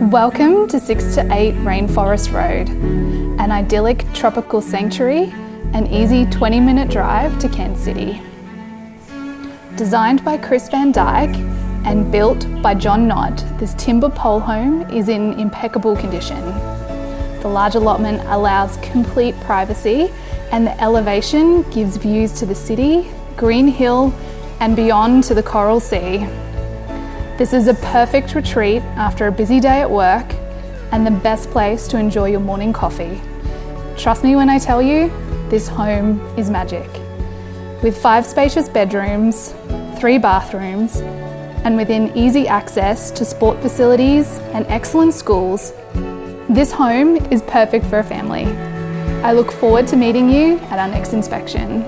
Welcome to 6 to 8 Rainforest Road, an idyllic tropical sanctuary, an easy 20-minute drive to Cairns City. Designed by Chris Van Dyke and built by John Nott, this timber pole home is in impeccable condition. The large allotment allows complete privacy and the elevation gives views to the city, Green Hill and beyond to the Coral Sea. This is a perfect retreat after a busy day at work and the best place to enjoy your morning coffee. Trust me when I tell you, this home is magic. With 5 spacious bedrooms, 3 bathrooms, and within easy access to sport facilities and excellent schools, this home is perfect for a family. I look forward to meeting you at our next inspection.